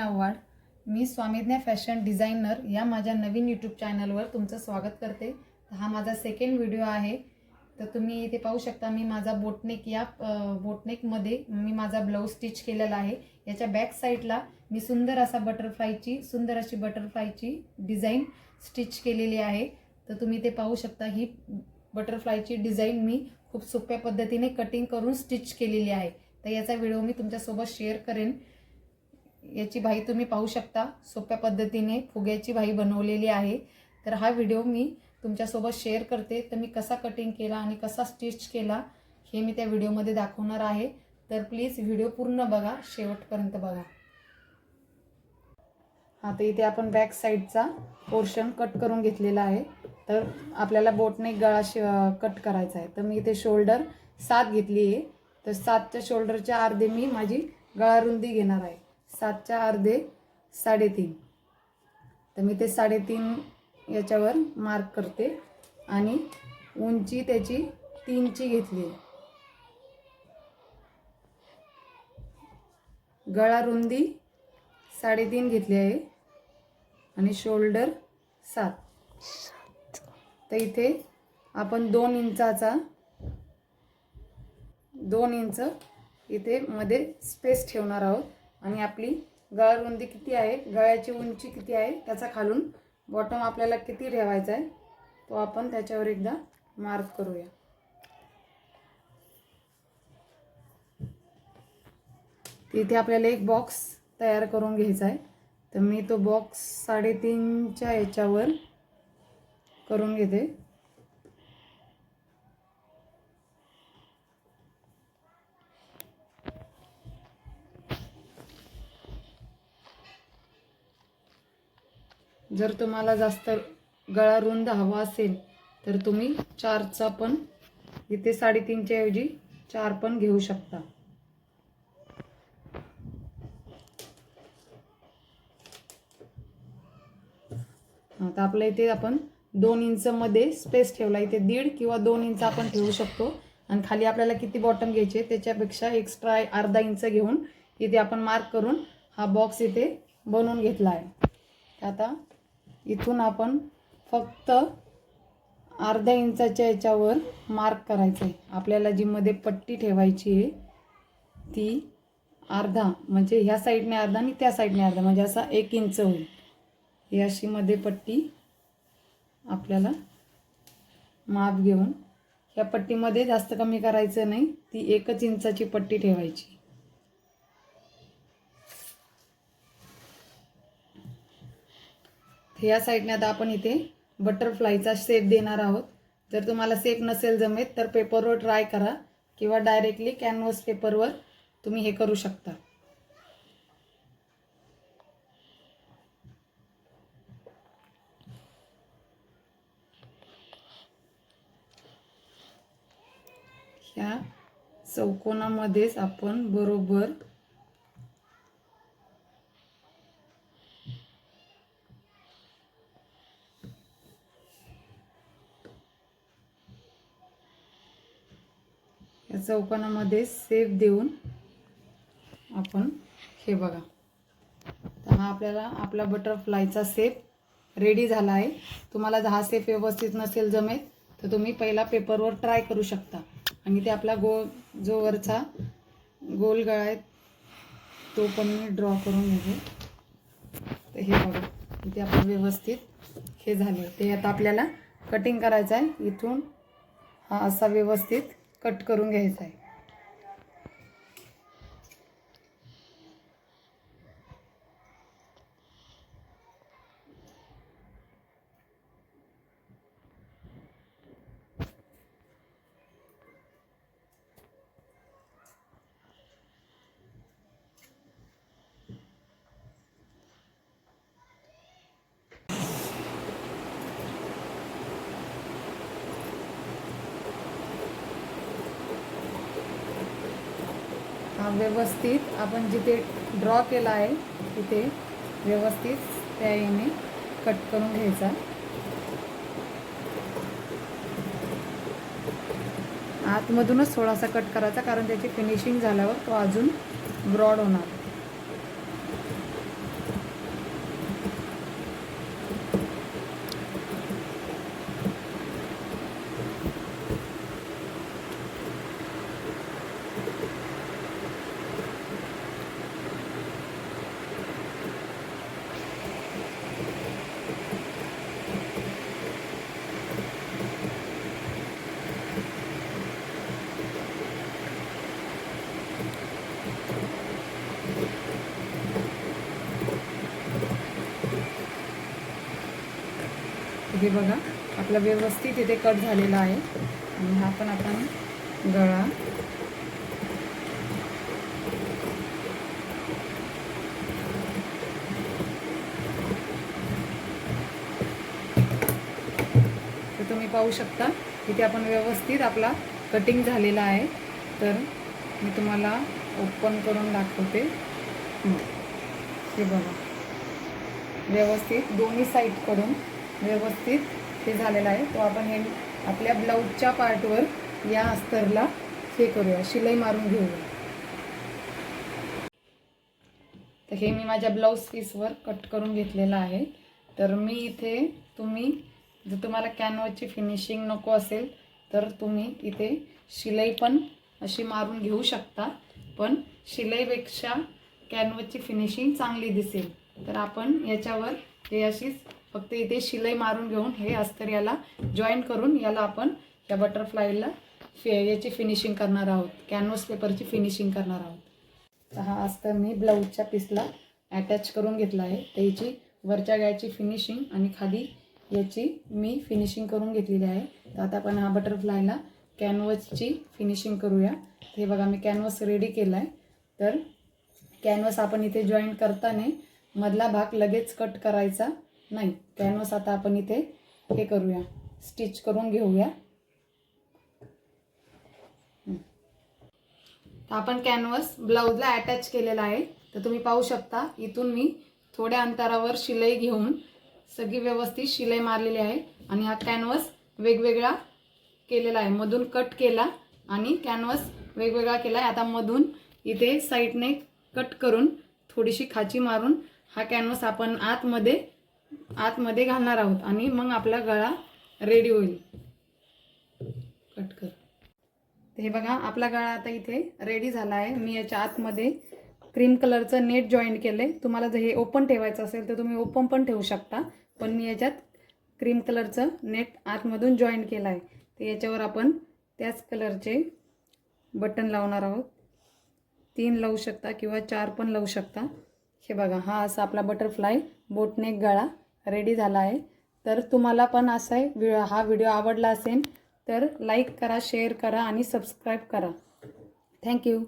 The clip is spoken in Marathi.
आव्हाड. मी स्वामीज्ञा फॅशन डिझायनर या माझ्या नवीन यूट्यूब चॅनलवर तुमचं स्वागत करते. हा माझा सेकंड व्हिडिओ आहे. तर तुम्ही इथे पाहू शकता मी माझा बोटनेक या बोटनेकमध्ये मी माझा ब्लाऊज स्टिच केलेला आहे. याच्या बॅक साईडला मी सुंदर अशी बटरफ्लायची डिझाईन स्टिच केलेली आहे. तर तुम्ही इथे पाहू शकता ही बटरफ्लायची डिझाईन मी खूप सोप्या पद्धतीने कटिंग करून स्टिच केलेली आहे. तर याचा व्हिडिओ मी तुमच्यासोबत शेअर करेन. याची बाही तुम्ही पाहू शकता, सोप्या पद्धतीने फुग्याची बाही बनवलेली आहे. तर हा व्हिडिओ मी तुमच्यासोबत शेअर करते. तर मी कसा कटिंग केला आणि कसा स्टिच केला हे मी त्या व्हिडिओमध्ये दाखवणार आहे. तर प्लीज व्हिडिओ पूर्ण बघा, शेवटपर्यंत बघा. आता इथे आपण बॅक साईडचा पोर्शन कट करून घेतलेला आहे. तर आपल्याला बोटनेक गळा कट करायचा आहे. तर मी इथे शोल्डर 7 घेतली आहे. तर 7च्या शोल्डरच्या अर्धे मी माझी गळा रुंदी घेणार आहे. 7च्या अर्धे 3.5. तर मी ते 3.5 याच्यावर मार्क करते आणि उंची त्याची 3ची घेतली. गळा रुंदी 3.5 घेतली आहे आणि शोल्डर 7. तर इथे आपण 2 इंच इथे मध्ये स्पेस ठेवणार आहोत. आणि आपली गळा रुंदी किती आहे, गळ्याची उंची किती आहे, त्याचा खालून बॉटम आपल्याला किती ठेवायचा आहे तो आपण त्याच्यावर एकदा मार्क करूया. इथे आपल्याला एक बॉक्स तयार करून घ्यायचा आहे. तर मी तो बॉक्स 3.5च्या याच्यावर करून घेते. जर तुम्हाला जास्त गळा रुंद हवा असेल तर तुम्ही 4चा पण इथे 3.5च्या ऐवजी 4 पण घेऊ शकता. आता आपल्या इथे आपण 2 इंच मध्ये स्पेस ठेवला. इथे 1.5 किंवा 2 इंच आपण ठेवू शकतो. आणि खाली आपल्याला किती बॉटम घ्यायचे त्याच्यापेक्षा एक्स्ट्रा अर्धा इंच घेऊन इथे आपण मार्क करून हा बॉक्स इथे बनवून घेतला आहे. आता इथून आपण फक्त अर्ध्या इंचाच्या याच्यावर मार्क करायचं आहे. आपल्याला जी मध्ये पट्टी ठेवायची आहे ती अर्धा, म्हणजे ह्या साईडने अर्धा आणि त्या साईडने अर्धा, म्हणजे असा 1 इंच होईल. ही अशी मध्ये पट्टी आपल्याला माप घेऊन ह्या पट्टीमध्ये जास्त कमी करायचं नाही, ती 1 इंचाची पट्टी ठेवायची. ह्या साईडने आता आपण इथे बटरफ्लायचा शेप देणार आहोत. जर तुम्हाला शेप नसेल जमेत तर पेपरवर ट्राय करा किंवा डायरेक्टली कॅनव्हास पेपरवर तुम्ही हे करू शकता. ह्या चौकोनामध्येच आपण बरोबर या चौकोनामध्ये शेप देऊन आपण हे बघा. तर हा आपला बटरफ्लायचा शेप रेडी झाला आहे. तुम्हाला हा शेप व्यवस्थित नसेल जमेत तर तुम्ही पहिला पेपरवर ट्राय करू शकता. आणि ते आपला जो वरचा गोल गळा आहे तो पण मी ड्रॉ करून घेते. तर हे बघा इथे आपण व्यवस्थित हे झाले. ते आता आपल्याला कटिंग करायचं आहे. इथून हा असा व्यवस्थित कट करून घ्यायचा आहे. हा व्यवस्थित आपण जिथे ड्रॉ केला आहे तिथे व्यवस्थित त्या याने कट करून घ्यायचा. आतमधूनच थोडासा कट करायचा, कारण त्याची फिनिशिंग झाल्यावर तो अजून ब्रॉड होणार. हे बघा आपला व्यवस्थित इथे कट झालेला आहे आणि हा पण आपण गळा तर तुम्ही पाहू शकता इथे आपण व्यवस्थित आपला कटिंग झालेला आहे। तर मी तुम्हाला ओपन करून दाखवते। हे बघा व्यवस्थित दोन्ही साईडकडून व्यवस्थित हे झालेलं आहे। तो आपण हे आपल्या ब्लाऊजच्या पार्टवर या अस्तरला हे करूया, शिलाई मारून घेऊया। तर हे मी माझ्या ब्लाऊज पीसवर कट करून घेतलेलं आहे। तर मी इथे जर तुम्हाला कॅनव्हासची फिनिशिंग नको असेल तर तुम्ही इथे शिलाई पण अशी मारून घेऊ शकता, पण शिलाईपेक्षा कॅनव्हासची फिनिशिंग चांगली दिसेल। तर आपण याच्यावर हे अशीच फक्त इथे शिलाई मारून घेऊन हे अस्तर याला जॉईन करून याला आपण या बटरफ्लायला याची फिनिशिंग करणार आहोत, कॅनव्हास पेपरची फिनिशिंग करणार आहोत। तर हा अस्तर मी ब्लाऊजच्या पीसला अटॅच करून घेतला आहे। तर याची वरच्या गायची फिनिशिंग आणि खाली याची मी फिनिशिंग करून घेतलेली आहे। तर आता आपण हा बटरफ्लायला कॅनव्हासची फिनिशिंग करूया। हे बघा मी कॅनव्हास रेडी केला आहे। तर कॅनव्हास आपण इथे जॉईन करताना मधला भाग लगेच कट करायचा नाही। कॅनव्हास आता आपण इथे हे करूया, स्टिच करून घेऊया। तर आपण कॅनव्हास ब्लाऊजला अटॅच केलेला आहे। तर तुम्ही पाहू शकता इथून मी थोड्या अंतरावर शिलाई घेऊन सगळी व्यवस्थित शिलाई मारलेली आहे आणि हा कॅनव्हास वेगवेगळा केलेला आहे, मधून कट केला आणि कॅनव्हास वेगवेगळा केला आहे। आता मधून इथे साईडने कट करून थोडीशी खाची मारून हा कॅनव्हास आपण आतमध्ये घालणार आहोत आणि मग आपला गळा रेडी होईल। कट कर। हे बघा आपला गळा आता इथे रेडी झाला आहे। मी याच्या आतमध्ये क्रीम कलरचं नेट जॉईन केले। तुम्हाला जर हे ओपन ठेवायचं असेल तर तुम्ही ओपन पण ठेवू शकता, पण मी याच्यात क्रीम कलरचं नेट आतमधून जॉईन केलं आहे। तर याच्यावर आपण त्याच कलरचे बटन लावणार आहोत। 3 लावू शकता किंवा 4 पण लावू शकता। हे बघा हा असा आपला बटरफ्लाय बोटनेक गळा रेडी झाला आहे। तर तुम्हाला पण असा हा व्हिडिओ आवडला असेल तर लाईक करा, शेअर करा आणि सबस्क्राईब करा। थँक्यू।